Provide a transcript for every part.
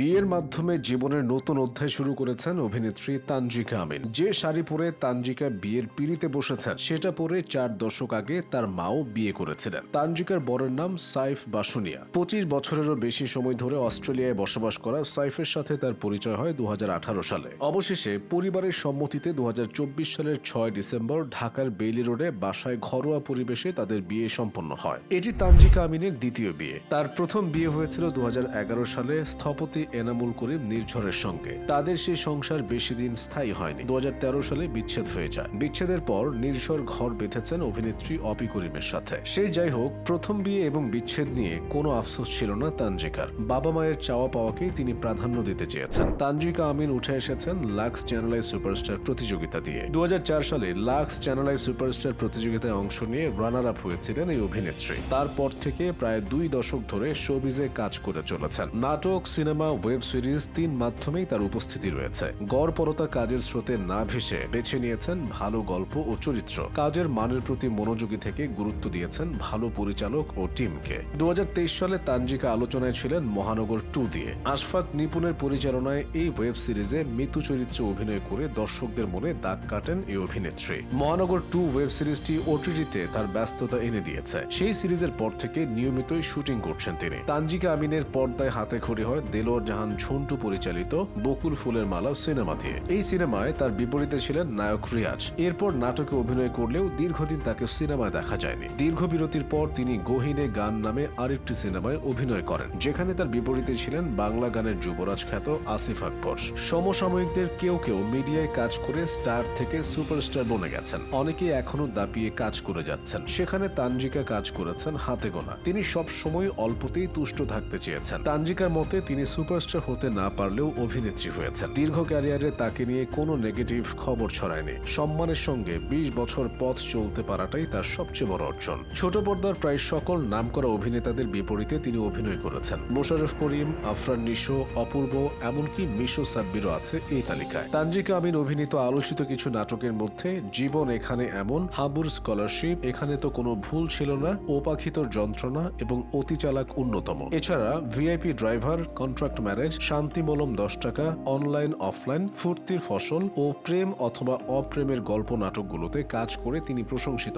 বিয়ের মাধ্যমে জীবনের নতুন অধ্যায় শুরু করেছেন অভিনেত্রী তানজিকা আমিন। যে শাড়ি পরে তানজিকা বিয়ের পিঁড়িতে বসেছেন সেটা পরে ৪ দশক আগে তার মাও বিয়ে করেছিলেন। তানজিকার বরের নাম সাইফ বাসুনিয়া। ২৫ বছরেরও বেশি সময় ধরে অস্ট্রেলিয়ায় বসবাস করা সাইফের সাথে তার পরিচয় হয় ২০১৮ সালে। অবশেষে পরিবারের সম্মতিতে ২০২৪ সালের ৬ ডিসেম্বর ঢাকার বেইলি রোডে বাসায় ঘরোয়া পরিবেশে তাদের বিয়ে সম্পন্ন হয়। এটি তানজিকা আমিনের দ্বিতীয় বিয়ে। তার প্রথম বিয়ে হয়েছিল ২০১১ সালে স্থপতি এনামুল করিম নির্ঝরের সঙ্গে। তাদের সেই সংসার বেশি দিন স্থায়ী হয়নি। ২০১৩ সালে বিচ্ছেদ হয়ে যায়। বিচ্ছেদের পর নির্ঝর ঘর বেঁধেছেন অভিনেত্রী অপি করিমের সাথে। সেই যাই হোক, প্রথম বিয়ে এবং বিচ্ছেদ নিয়ে কোনো আফসোস ছিল না তানজিকার। বাবা মায়ের চাওয়া পাওয়াকেই তিনি প্রাধান্য দিতে চেয়েছেন। তানজিকা আমিন উঠে এসেছেন লাক্স চ্যানেল আই সুপারস্টার প্রতিযোগিতা দিয়ে। ২০০৪ সালে লাক্স চ্যানেল আই সুপারস্টার প্রতিযোগিতায় অংশ নিয়ে রানার আপ হয়েছিলেন এই অভিনেত্রী। তারপর থেকে প্রায় ২ দশক ধরে শোবিজে কাজ করে চলেছেন। নাটক, সিনেমা, ওয়েব সিরিজ ৩ মাধ্যমেই তার উপস্থিতি রয়েছে। গড়পড়তা কাজের স্রোতে না ভেসে বেছে নিয়েছেন ভালো গল্প ও চরিত্র। কাজের মানের প্রতি মনোযোগী থেকে গুরুত্ব দিয়েছেন ভালো পরিচালক ও টিমকে। ২০২৩ সালে তানজিকা আলোচনায় ছিলেন মহানগর 2 দিয়ে। আশফাক নিপুণের পরিচালনায় এই ওয়েব সিরিজে মৃত্যু চরিত্রে অভিনয় করে দর্শকদের মনে দাগ কাটেন এই অভিনেত্রী। মহানগর 2 ওয়েব সিরিজটি ওটিটিতে তার ব্যস্ততা এনে দিয়েছে। সেই সিরিজের পর থেকে নিয়মিতই শুটিং করছেন তিনি। তানজিকা আমিনের পর্দায় হাতে খড়ি হয় দেলোয়ার জাহান ঝন্টু পরিচালিত বকুল ফুলের মালা সিনেমা দিয়ে। এই সিনেমায় তার বিপরীতে ছিলেন নায়ক রিয়াজ। এরপর নাটকে অভিনয় করলেও দীর্ঘদিন তাকে সিনেমায় দেখা যায়নি। দীর্ঘ বিরতির পর তিনি গহিনে গান নামে আরেকটি সিনেমায় অভিনয় করেন, যেখানে তার বিপরীতে ছিলেন বাংলা গানের যুবরাজ খ্যাত আসিফ আকবর। সমসাময়িকদের কেউ কেউ মিডিয়ায় কাজ করে স্টার থেকে সুপারস্টার বনে গেছেন। অনেকেই এখনো দাপিয়ে কাজ করে যাচ্ছেন। সেখানে তানজিকা কাজ করেছেন হাতে গোনা। তিনি সব সময় অল্পতেই তুষ্ট থাকতে চেয়েছেন। তানজিকার মতে তিনি সুপারস্টার হতে না পারলেও অভিনেত্রী হয়েছেন। দীর্ঘ ক্যারিয়ারে তাকে নিয়ে কোনো নেগেটিভ খবর ছড়ায়নি। সম্মানের সঙ্গে ২০ বছর পথ চলতে পারাটাই তার সবচেয়ে বড় অর্জন। ছোট পর্দার প্রায় সকল নামকরা অভিনেতাদের বিপরীতে তিনি অভিনয় করেছেন। মোশাররফ করিম, আফরান নিশো, অপূর্ব, এমনকি মিশো সাব্বিরও আছে এই তালিকায়। তানজিকা আমিন অভিনীত আলোচিত কিছু নাটকের মধ্যে জীবন এখানে এমন, হাবুর স্কলারশিপ, এখানে তো কোনো ভুল ছিল না, অপাখিতর যন্ত্রণা এবং অতি চালাক অন্যতম। এছাড়া ভিআইপি ড্রাইভার, কন্ট্রাক্ট ম্যারেজ, শান্তি মলম ১০ টাকা, অনলাইন অফলাইন, ফুর্তির ফসল ও প্রেম অথবা অপ্রেমের গল্প নাটকগুলোতে কাজ করে তিনি প্রশংসিত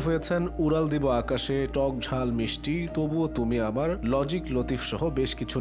হয়েছেন উড়াল দিব আকাশে, টক ঝাল মিষ্টি, তবুও তুমি আমার, লজিক লতিফ সহ বেশ কিছু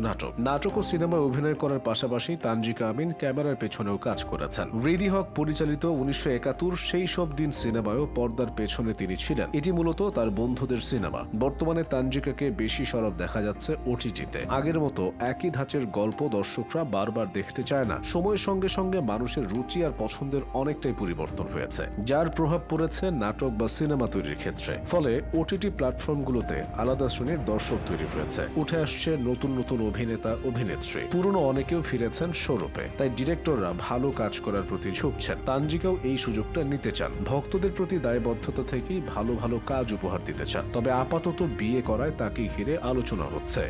নাটক ও সিনেমায় অভিনয় করার পাশাপাশি তানজিকা আমিন ক্যামেরার পেছনেও কাজ করেছেন। হৃদি হক পরিচালিত ১৯৭১ সেই সব দিন সিনেমায়ও পর্দার পেছনে তিনি ছিলেন। এটি মূলত তার বন্ধুদের সিনেমা। বর্তমানে তানজিকাকে বেশি সরব দেখা যাচ্ছে ওটিটিতে। আগের মতো একই ধাঁচের গল্প দর্শকরা বারবার দেখতে চায় না। সময়ের সঙ্গে সঙ্গে মানুষের রুচি আর পছন্দের অনেকটাই পরিবর্তন হয়েছে, যার প্রভাব পড়েছে নাটক বা সিনেমা তৈরির ক্ষেত্রে। ফলে ওটিটি প্ল্যাটফর্মগুলোতে আলাদা শ্রেণীর দর্শক তৈরি হয়েছে। উঠে আসছে নতুন নতুন অভিনেতা, অভিনেত্রী। পুরনো অনেকেও ফিরেছেন শোরূপে। তাই ডিরেক্টররা ভালো কাজ করার প্রতি ঝুঁকছেন। তানজিকাও এই সুযোগটা নিতে চান। ভক্তদের প্রতি দায়বদ্ধতা থেকেই ভালো ভালো কাজ উপহার দিতে চান। তবে আপাতত বিয়ে করায় তাকে ঘিরে আলোচনা হচ্ছে।